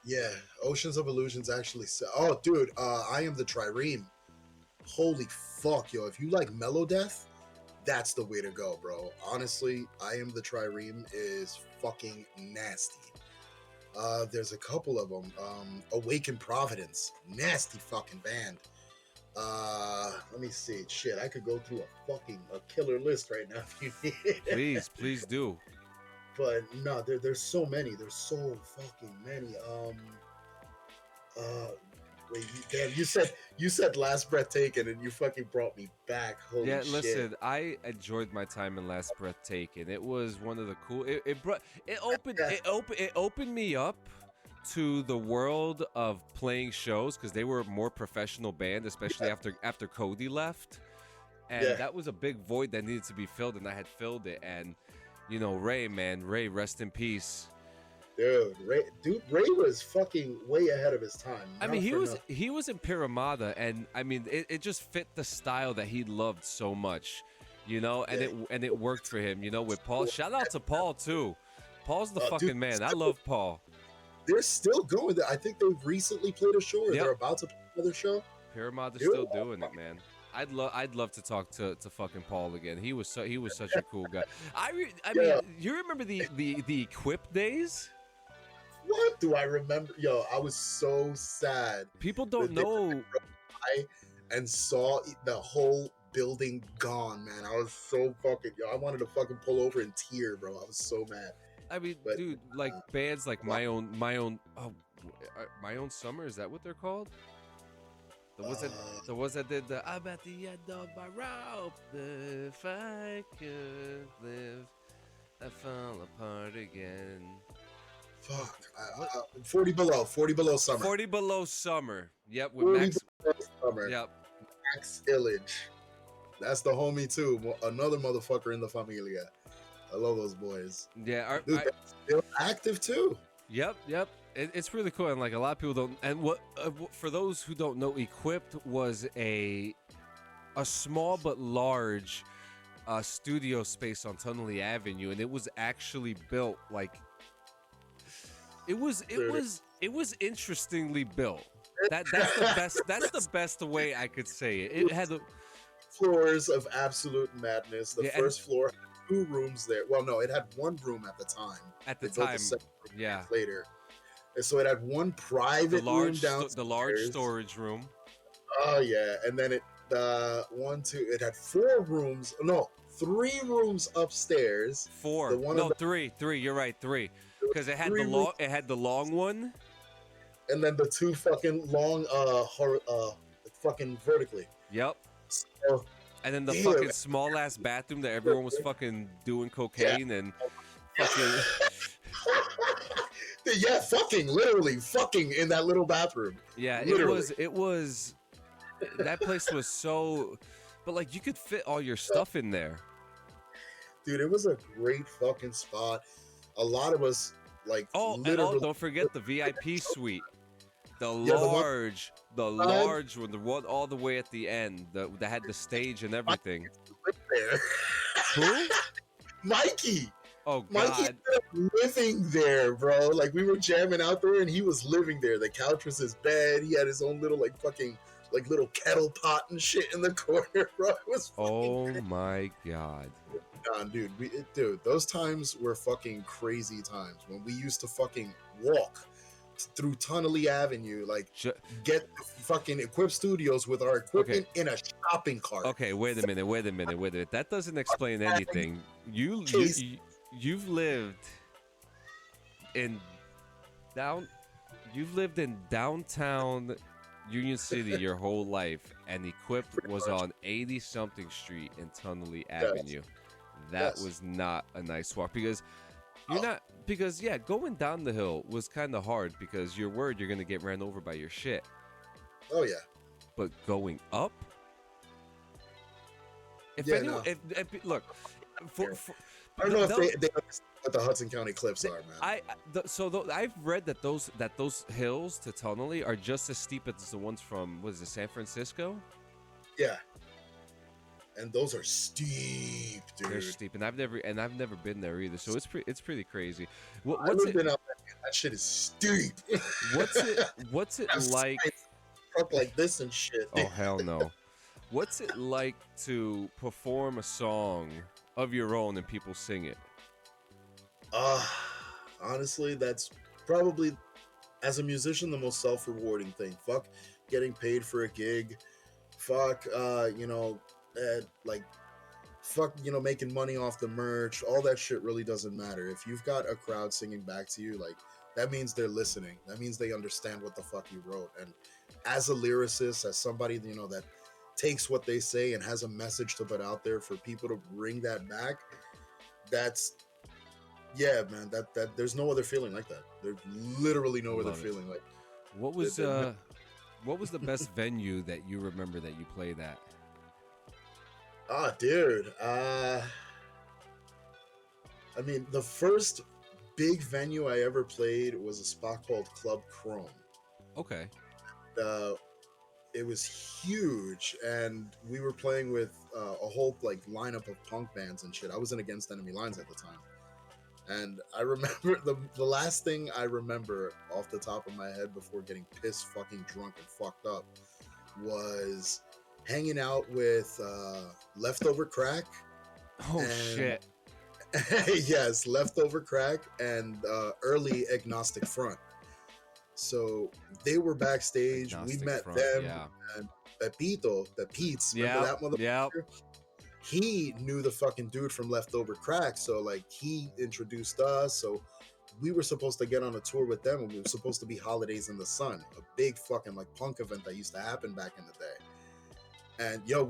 Yeah, Oceans of Illusions actually. Oh, dude, I Am the Trireme. Holy fuck, yo! If you like Melodeath, that's the way to go, bro. Honestly, I Am the Trireme is fucking nasty. There's a couple of them. Awaken Providence, nasty fucking band. Let me see. Shit, I could go through a killer list right now if you need. Please do. But no, there's so many. There's so fucking many. Wait, you said Last Breath Taken, and you fucking brought me back. Holy shit. Yeah, listen, I enjoyed my time in Last Breath Taken. It was one of the cool. It opened me up to the world of playing shows, because they were a more professional band, especially after Cody left, and that was a big void that needed to be filled, and I had filled it. And you know, Ray, rest in peace. Dude, Ray was fucking way ahead of his time. I mean, he was in Pyramada, and I mean, it just fit the style that he loved so much, you know, and it worked for him, you know, with Paul. Shout out to Paul too. Paul's the fucking man. I love Paul. They're still going there. I think they've recently played a show, or they're about to play another show. Pyramada's still doing it, man. I'd love to talk to fucking Paul again. He was such a cool guy. I mean, you remember the Equip days? What do I remember? Yo, I was so sad. People don't know. And saw the whole building gone, man. I was so fucking. Yo, I wanted to fucking pull over and tear, bro. I was so mad. I mean, dude, like bands like My Own Summer. Is that what they're called? The ones that did the I'm at the end of my rope. If I could live, I fall apart again. Fuck. 40 Below Summer. 40 Below Summer. Yep, with Max. Summer. Yep. Max Illage. That's the homie too. Another motherfucker in the familia. I love those boys. Yeah, dude, they're active too. Yep. It's really cool, and like a lot of people don't. And what for those who don't know, Equipped was a small but large studio space on Tunnelly Avenue, and it was actually built like. It was interestingly built. That's the best way I could say it. It had floors of absolute madness. The first floor had 2 rooms there. Well, no, it had 1 room at the time. Yeah. Later, and so it had 1 private room downstairs. The large storage room. Oh yeah, and then it had 4 rooms. No, 3 rooms upstairs. 4. 3. You're right, 3. Because it had the long one, and then the 2 fucking long, fucking vertically. Yep. So, and then the fucking small ass bathroom that everyone was fucking doing cocaine and fucking. Yeah, literally fucking in that little bathroom. Yeah, literally. it was. That place was so, but like you could fit all your stuff in there. Dude, it was a great fucking spot. A lot of us don't forget the VIP suite, the large one, the one all the way at the end, that had the stage and everything. There. Who? Mikey. Oh God. Mikey ended up living there, bro. Like we were jamming out there, and he was living there. The couch was his bed. He had his own little fucking like little kettle pot and shit in the corner, bro. It was oh my god. Dude, dude, those times were fucking crazy times when we used to fucking walk through Tunnelly Avenue, like get fucking Equip Studios with our equipment in a shopping cart. Okay, wait a minute. That doesn't explain anything. You've lived in downtown Union City your whole life, and Equip was on 80-something Street in Tunnelly Avenue. That was not a nice walk because going down the hill was kind of hard because you're worried you're gonna get ran over by your shit. Oh yeah. But going up, look, I don't know if they understand what the Hudson County Cliffs are, man. I've read that those hills to Tunnelly are just as steep as the ones from San Francisco. Yeah. And those are steep, dude. They're steep, and I've never been there either. So it's pretty crazy. That shit is steep. What's it like? Up like this and shit. Oh hell no! What's it like to perform a song of your own and people sing it? Honestly, that's probably, as a musician, the most self-rewarding thing. Fuck getting paid for a gig. Fuck, making money off the merch. All that shit really doesn't matter. If you've got a crowd singing back to you, like, that means they're listening. That means they understand what the fuck you wrote. And as a lyricist, as somebody, that takes what they say and has a message to put out there for people to bring that back, that's, yeah, man, that there's no other feeling like that. There's literally no other feeling like that. What was the best venue that you remember that you played at? Dude. The first big venue I ever played was a spot called Club Chrome. Okay. It was huge, and we were playing with a whole lineup of punk bands and shit. I was in Against Enemy Lines at the time, and I remember the last thing I remember off the top of my head before getting pissed fucking drunk and fucked up was hanging out with Leftover Crack. Oh shit. Yes, Leftover Crack and Early Agnostic Front. So they were backstage. We met them. Yeah. And Pepito, the Pete's, remember that motherfucker? Yeah. He knew the fucking dude from Leftover Crack, so he introduced us. So we were supposed to get on a tour with them, and we were supposed to be Holidays in the Sun, a big fucking punk event that used to happen back in the day. And you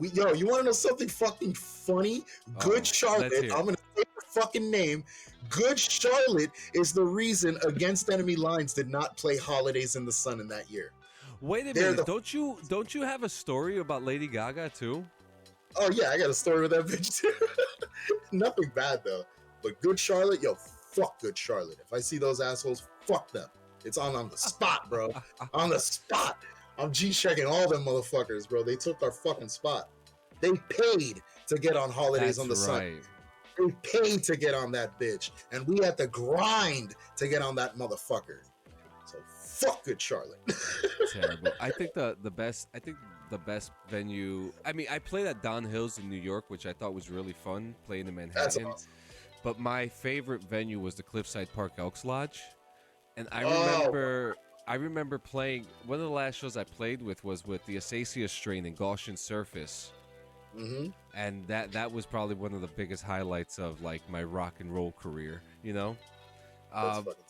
want to know something fucking funny? Good Charlotte, I'm gonna say her fucking name. Good Charlotte is the reason Against Enemy Lines did not play Holidays in the Sun in that year. Wait a minute, don't you have a story about Lady Gaga too? Oh yeah, I got a story with that bitch too. Nothing bad though. But Good Charlotte, fuck Good Charlotte. If I see those assholes, fuck them. It's on the spot, bro. On the spot. I'm G-checking all them motherfuckers, bro. They took our fucking spot. They paid to get on Holidays on the Sun. They paid to get on that bitch. And we had to grind to get on that motherfucker. So fuck Good Charlotte. Terrible. I think the best venue, I played at Don Hills in New York, which I thought was really fun, playing in Manhattan. That's awesome. But my favorite venue was the Cliffside Park Elks Lodge. And I remember playing, one of the last shows I played with was with the Erciyes Strain and Gaussian Surface. Mm-hmm. And that was probably one of the biggest highlights of my rock and roll career,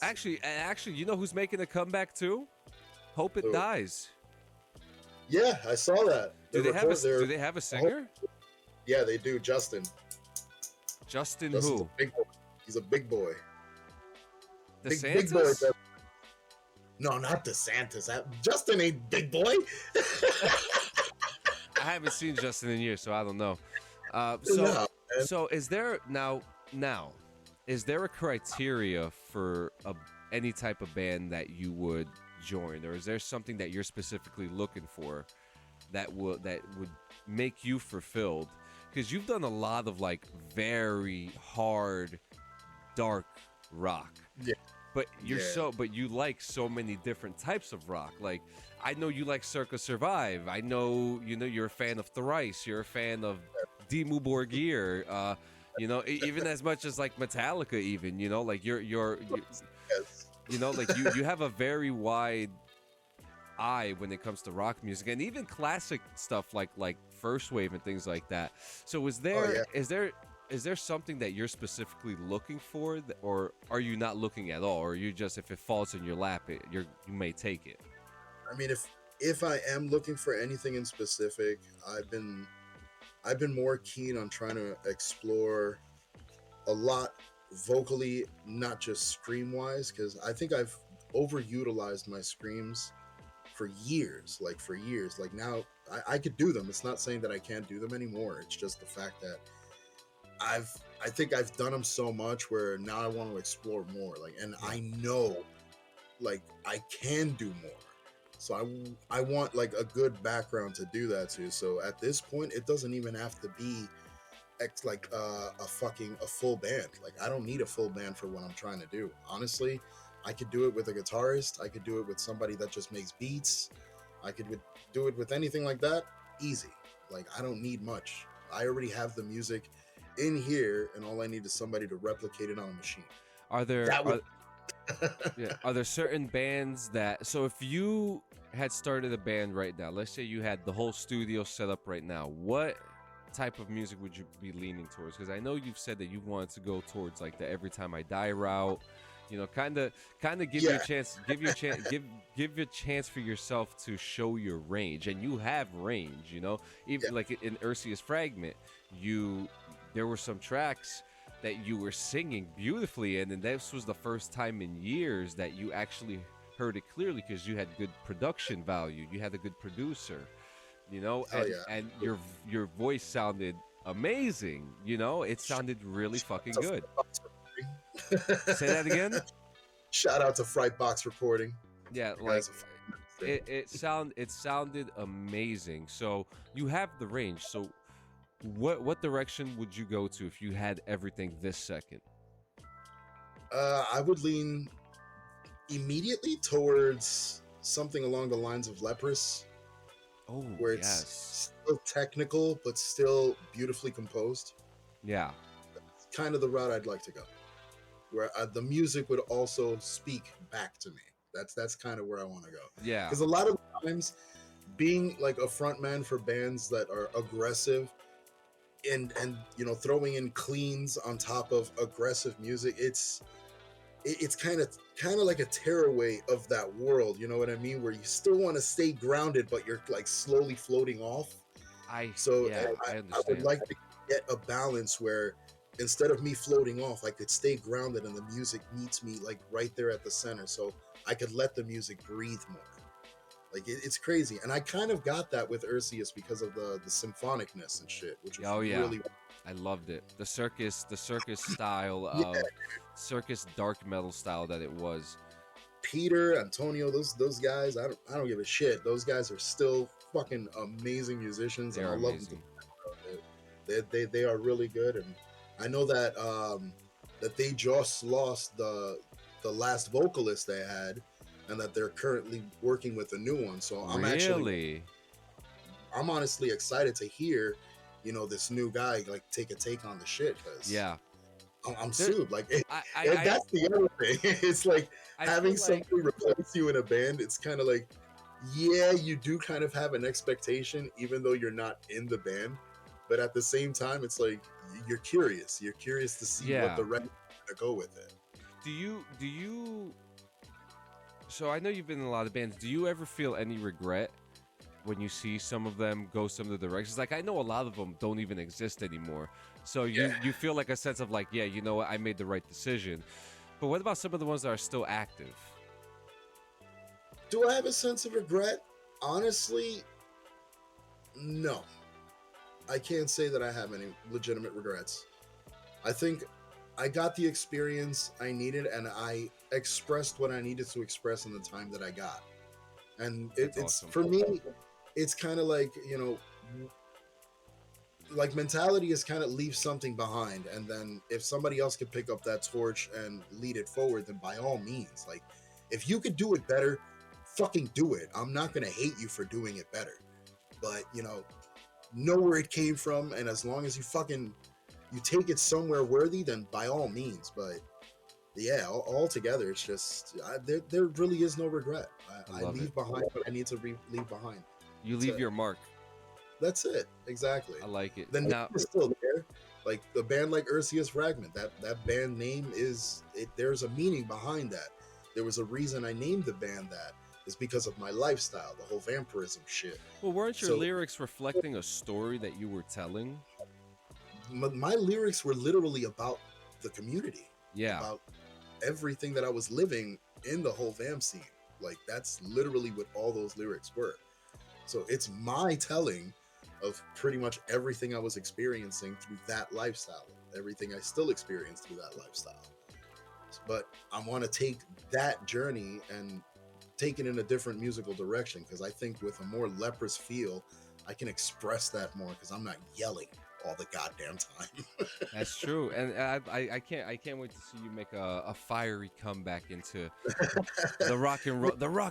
Actually, you know who's making a comeback too? Hope It Dies. Yeah, I saw that. Do they have a singer? Yeah, they do. Justin who? He's a big boy. DeSantis? Big boy. No, not DeSantis. Justin ain't big boy. I haven't seen Justin in years, so I don't know. So is there now? Is there a criteria for any type of band that you would join, or is there something that you're specifically looking for that would make you fulfilled? Because you've done a lot of very hard, dark rock. Yeah. But but you like so many different types of rock. Like, I know you like Circa Survive. I know, you're a fan of Thrice. You're a fan of Dimmu Borgir. Even as much as like Metallica, even, like you're Yes. like you have a very wide eye when it comes to rock music, and even classic stuff like first wave and things like that. So is there something that you're specifically looking for, or are you not looking at all, or you just, if it falls in your lap, you may take it? I mean, if I am looking for anything in specific, I've been more keen on trying to explore a lot vocally, not just scream wise, because I think I've overutilized my screams for years. Like now I could do them. It's not saying that I can't do them anymore. It's just the fact that I think I've done them so much where now I want to explore more. Like, and I know, like, I can do more. So I want like a good background to do that too. So at this point, it doesn't even have to be a full band. Like, I don't need a full band for what I'm trying to do. Honestly, I could do it with a guitarist. I could do it with somebody that just makes beats. I could do it with anything like that. Easy. Like, I don't need much. I already have the music in here, and all I need is somebody to replicate it on a machine. Are there are there certain bands that, so if you had started a band right now, let's say you had the whole studio set up right now, what type of music would you be leaning towards? Because I know you've said that you wanted to go towards like the Every Time I Die route, kind of give you a chance, give you a chance for yourself to show your range, and you have range, even like in Erciyes Fragment, there were some tracks that you were singing beautifully, and then this was the first time in years that you actually heard it clearly, because you had good production value, you had a good producer, and your voice sounded amazing, it sounded really fucking good. Say that again. Shout out to Frightbox Recording. Yeah, like it sounded amazing. So you have the range. So what direction would you go to if you had everything this second? I would lean immediately towards something along the lines of Leprous. Oh, where it's still technical but still beautifully composed. Yeah, that's kind of the route I'd like to go, where the music would also speak back to me. That's kind of where I want to go. Yeah, because a lot of times, being like a frontman for bands that are aggressive and throwing in cleans on top of aggressive music, it's kind of like a tearaway of that world, you know what I mean, where you still want to stay grounded but you're like slowly floating off. I would like to get a balance where instead of me floating off, I could stay grounded and the music meets me like right there at the center, so I could let the music breathe more. Like, it's crazy, and I kind of got that with Erciyes because of the symphonicness and shit, which was really. I loved it. The circus style of circus dark metal style that it was. Peter, Antonio, those guys, I don't give a shit. Those guys are still fucking amazing musicians, and I love them. They are really good, and I know that that they just lost the last vocalist they had, and that they're currently working with a new one. So I'm honestly excited to hear, this new guy like take on the shit, because I'm sued. Like, that's the other thing. It's like having somebody replace you in a band. It's kind of like, you do kind of have an expectation, even though you're not in the band. But at the same time, it's like you're curious. You're curious to see what the rest are going to go with it. Do you? So I know you've been in a lot of bands. Do you ever feel any regret when you see some of them go some of the directions? Like, I know a lot of them don't even exist anymore. So you feel like a sense of like, you know what, I made the right decision. But what about some of the ones that are still active? Do I have a sense of regret? Honestly, no. I can't say that I have any legitimate regrets. I think I got the experience I needed, and I expressed what I needed to express in the time that I got. And it's awesome. For me, it's kind of like, like mentality is kind of leave something behind, and then if somebody else could pick up that torch and lead it forward, then by all means, like if you could do it better, fucking do it. I'm not gonna hate you for doing it better, but know where it came from, and as long as you take it somewhere worthy, then by all means. But yeah, altogether, it's just there really is no regret. I leave behind what I need to leave behind. You leave your mark. That's it. Exactly. I like it. The name is still there. Like the band like Erciyes Fragment, that band name there's a meaning behind that. There was a reason I named the band that. It's because of my lifestyle, the whole vampirism shit. Well, weren't your lyrics reflecting a story that you were telling? My lyrics were literally about the community. Yeah. About everything that I was living in the whole vamp scene. Like that's literally what all those lyrics were. So it's my telling of pretty much everything I was experiencing through that lifestyle, everything I still experience through that lifestyle. But I want to take that journey and take it in a different musical direction, because I think with a more leprous feel, I can express that more because I'm not yelling all the goddamn time. That's true, and I can't wait to see you make a fiery comeback into the rock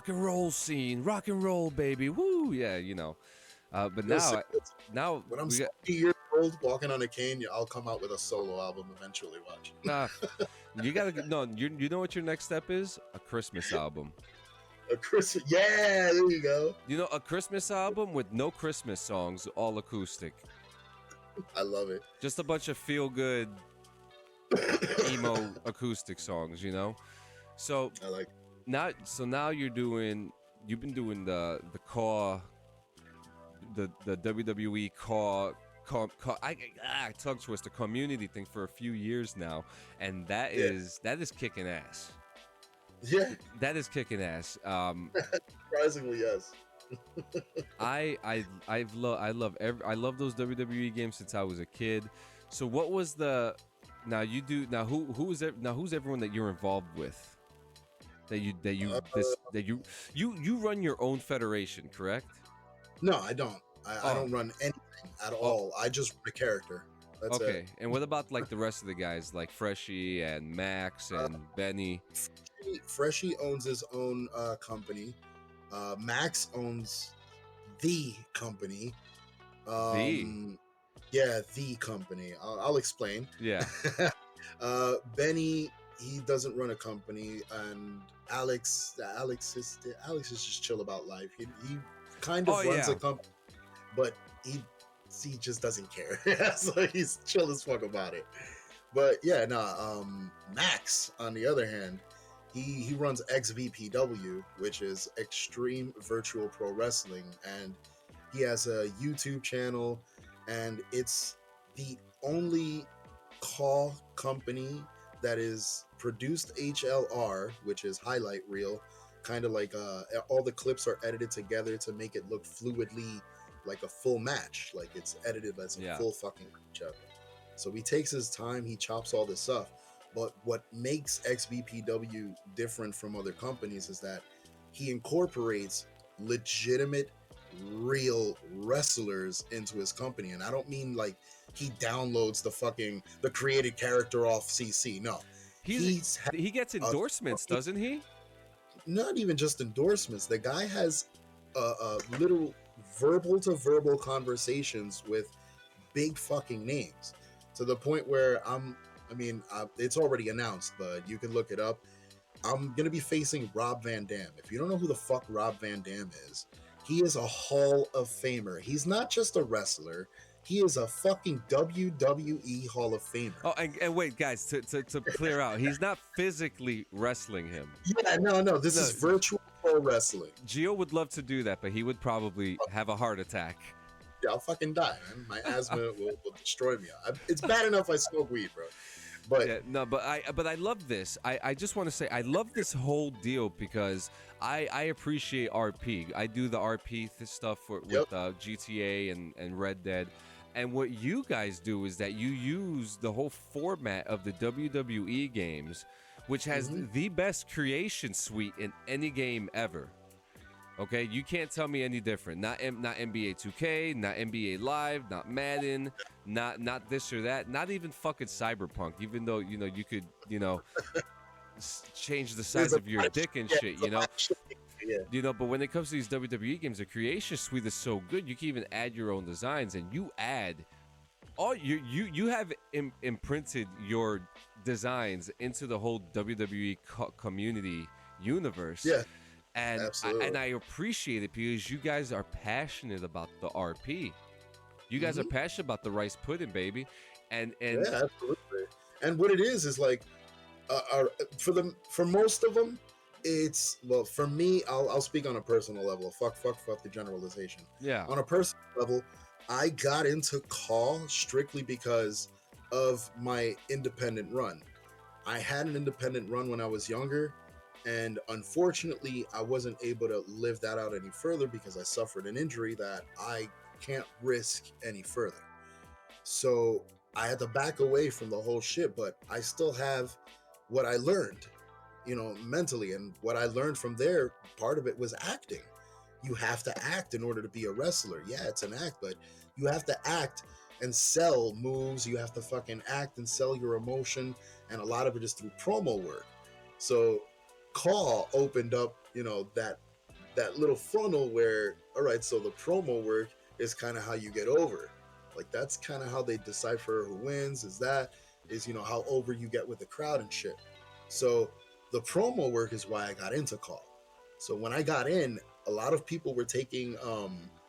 and roll scene, rock and roll, baby, woo, yeah, But now when I'm 60 years old walking on a cane, I'll come out with a solo album eventually. Watch. You gotta you know what your next step is? A Christmas album. A Christmas, yeah, there you go. A Christmas album with no Christmas songs, all acoustic. I love it. Just a bunch of feel good emo acoustic songs, So I like now you've been doing the WWE tongue twister community thing for a few years now, and that is kicking ass. Yeah, that is kicking ass. Surprisingly, yes. I love those WWE games since I was a kid. So what was who's everyone that you're involved with? You run your own federation, correct? No, I don't. I don't run anything at all. I just run a character. That's okay. it. And what about like the rest of the guys, like Freshie and Max and Benny? Freshie owns his own company. Max owns the company. Yeah, the company. I'll explain. Yeah. Benny, he doesn't run a company, and Alex is just chill about life. He kind of runs a company, but he just doesn't care. So he's chill as fuck about it. But yeah, Max, on the other hand, he runs XVPW, which is Extreme Virtual Pro Wrestling, and he has a YouTube channel, and it's the only call company that is produced HLR, which is highlight reel, kind of like all the clips are edited together to make it look fluidly like a full match, like it's edited as a full fucking matchup. So he takes his time, he chops all this up. But what makes XVPW different from other companies is that he incorporates legitimate, real wrestlers into his company. And I don't mean like he downloads the created character off CC. No. He gets endorsements, doesn't he? Not even just endorsements. The guy has literal verbal to verbal conversations with big fucking names, to the point where it's already announced, but you can look it up. I'm going to be facing Rob Van Dam. If you don't know who the fuck Rob Van Dam is, he is a Hall of Famer. He's not just a wrestler. He is a fucking WWE Hall of Famer. Oh, and wait, guys, to clear out, he's not physically wrestling him. Yeah, no, this is virtual pro wrestling. Gio would love to do that, but he would probably have a heart attack. Yeah, I'll fucking die, man. My asthma will destroy me. It's bad enough I smoke weed, bro. But yeah, no, but I love this. I just want to say I love this whole deal because I appreciate RP. I do the RP stuff with GTA and Red Dead. And what you guys do is that you use the whole format of the WWE games, which has the best creation suite in any game ever. Okay, you can't tell me any different. Not NBA 2K, not NBA Live, not Madden, not this or that. Not even fucking Cyberpunk. Even though you could change the size of your dick and shit. Yeah. But when it comes to these WWE games, the creation suite is so good. You can even add your own designs, and you add all you have imprinted your designs into the whole WWE community universe. Yeah. And I appreciate it because you guys are passionate about the RP. You guys are passionate about the rice pudding, baby. And yeah, absolutely. And what it is like, for most of them, it's, well, for me, I'll speak on a personal level. Fuck the generalization. Yeah. On a personal level, I got into Call strictly because of my independent run. I had an independent run when I was younger, and unfortunately, I wasn't able to live that out any further because I suffered an injury that I can't risk any further. So I had to back away from the whole shit, but I still have what I learned, mentally. And what I learned from there, part of it was acting. You have to act in order to be a wrestler. Yeah, it's an act, but you have to act and sell moves. You have to fucking act and sell your emotion. And a lot of it is through promo work. So Call opened up, that little funnel where, all right, so the promo work is kind of how you get over. Like, that's kind of how they decipher who wins, is how over you get with the crowd and shit. So the promo work is why I got into Call. So when I got in, a lot of people were taking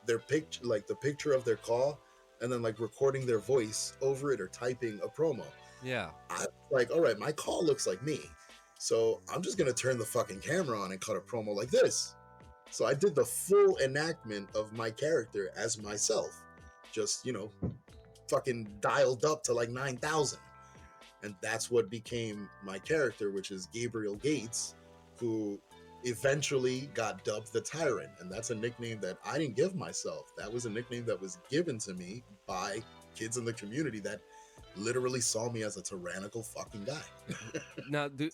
their picture, like the picture of their call, and then like recording their voice over it or typing a promo. Yeah. I like, all right, my call looks like me. So I'm just going to turn the fucking camera on and cut a promo like this. So I did the full enactment of my character as myself. Just, fucking dialed up to like 9,000. And that's what became my character, which is Gabriel Gates, who eventually got dubbed the Tyrant. And that's a nickname that I didn't give myself. That was a nickname that was given to me by kids in the community that literally saw me as a tyrannical fucking guy. Now, do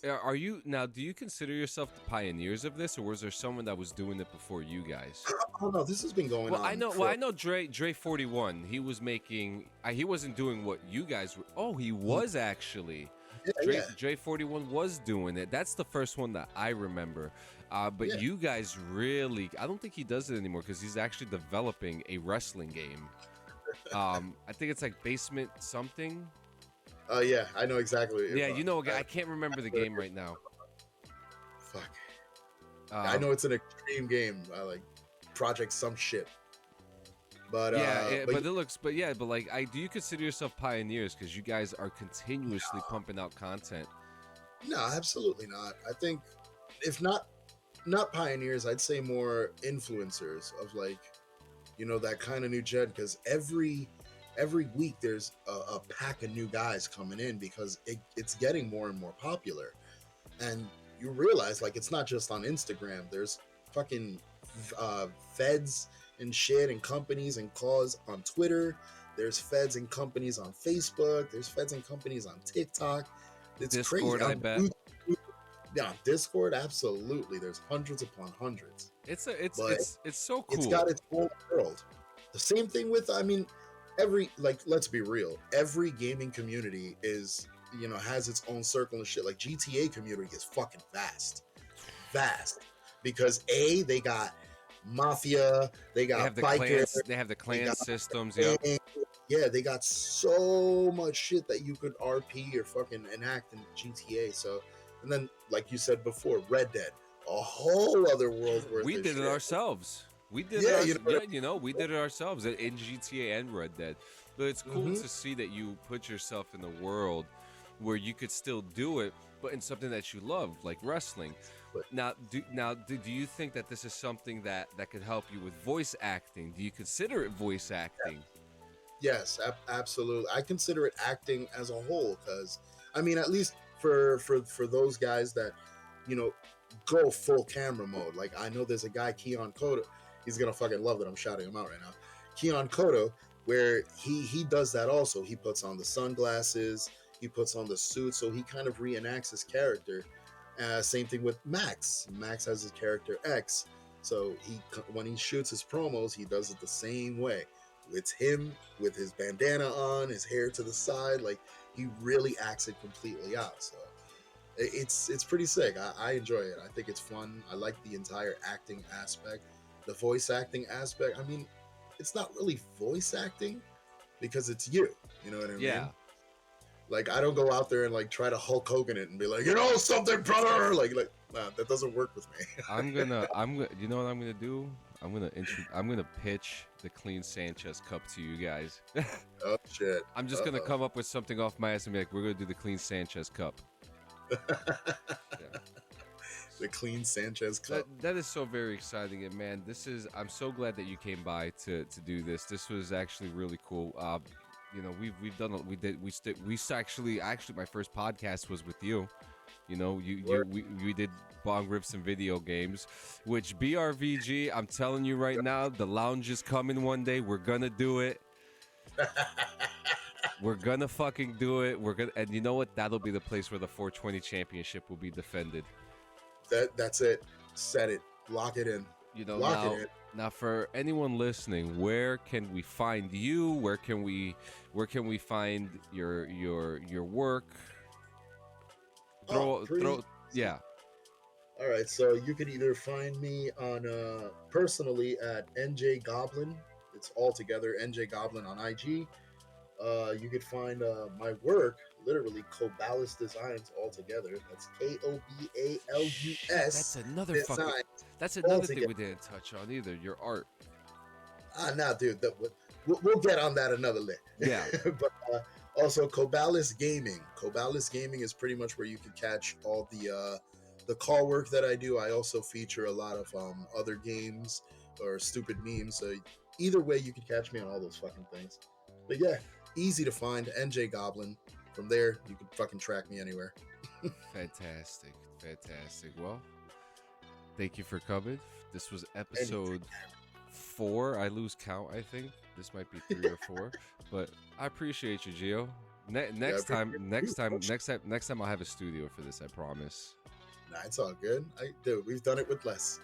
you consider yourself the pioneers of this, or was there someone that was doing it before you guys? Oh no, this has been going on. I know Dre 41. He was making. He wasn't doing what you guys were. Oh, he was actually. Yeah, Dre 41 was doing it. That's the first one that I remember. But you guys really. I don't think he does it anymore because he's actually developing a wrestling game. I think it's like Basement something. Yeah, I know exactly. Yeah, I can't remember the game right now. Fuck. I know it's an extreme game, like Project some shit. But do you consider yourself pioneers because you guys are continuously pumping out content? No, absolutely not. I think if not pioneers, I'd say more influencers of like, that kind of new gen, because every week there's a pack of new guys coming in because it's getting more and more popular. And you realize, like, it's not just on Instagram. There's fucking feds and shit and companies and calls on Twitter. There's feds and companies on Facebook. There's feds and companies on TikTok. It's Discord, crazy. I bet. Yeah, Discord, absolutely. There's hundreds upon hundreds. It's so cool. It's got its own world. The same thing with, let's be real. Every gaming community is, has its own circle and shit. Like GTA community is fucking vast. Because they got Mafia, they got bikers. They have the clan systems, Yeah, they got so much shit that you could RP or fucking enact in GTA. So, and then, like you said before, Red Dead, a whole other world worth. We did it ourselves. We did it ourselves in GTA and Red Dead. But it's cool to see that you put yourself in a world where you could still do it, but in something that you love, like wrestling. Now, do you think that this is something that could help you with voice acting? Do you consider it voice acting? Yes, absolutely. I consider it acting as a whole, because at least for those guys that go full camera mode. Like, I know there's a guy, Keon Kodo. He's gonna fucking love that I'm shouting him out right now. Keon Kodo, where he does that also. He puts on the sunglasses, he puts on the suit, so he kind of reenacts his character. Same thing with Max. Max has his character X. So when he shoots his promos, he does it the same way. It's him with his bandana on, his hair to the side. Like, he really acts it completely out. So it's pretty sick. I enjoy it. I think it's fun. I like the entire acting aspect, the voice acting aspect. I mean, it's not really voice acting because it's you. You know what I mean? Like, I don't go out there and like try to Hulk Hogan it and be like, you know something, brother. Like nah, that doesn't work with me. I'm gonna. You know what I'm gonna do? I'm gonna pitch the Clean Sanchez Cup to you guys. Oh shit! I'm just gonna come up with something off my ass and be like, we're gonna do the Clean Sanchez Cup. The Clean Sanchez Cup. That is so very exciting, and man, I'm so glad that you came by to do this. This was actually really cool. You know, actually my first podcast was with you. You know, we did bong rips and video games, which BRVG, I'm telling you right now, the lounge is coming one day. We're gonna do it. We're gonna fucking do it. And you know what? That'll be the place where the 420 championship will be defended. That's it. Set it. Lock it in. You know, now for anyone listening, where can we find you? Where can we find your work? Yeah. All right, so you can either find me on personally at NJ Goblin. It's all together, NJ Goblin on IG. You could find my work, literally Kobalus Designs all together. That's Kobalus. That's another That's another thing we didn't touch on either. Your art. Nah, dude. We'll get on that another day. Yeah. But also Kobalus Gaming. Kobalus Gaming is pretty much where you can catch all the call work that I do. I also feature a lot of other games or stupid memes. So either way, you can catch me on all those fucking things. But yeah, easy to find. NJ Goblin. From there, you can fucking track me anywhere. Fantastic. Well, thank you for coming. This was episode 4. I lose count, I think. This might be 3 or 4. But I appreciate you, Gio. Next time I'll have a studio for this, I promise. Nah, it's all good. Dude, we've done it with less.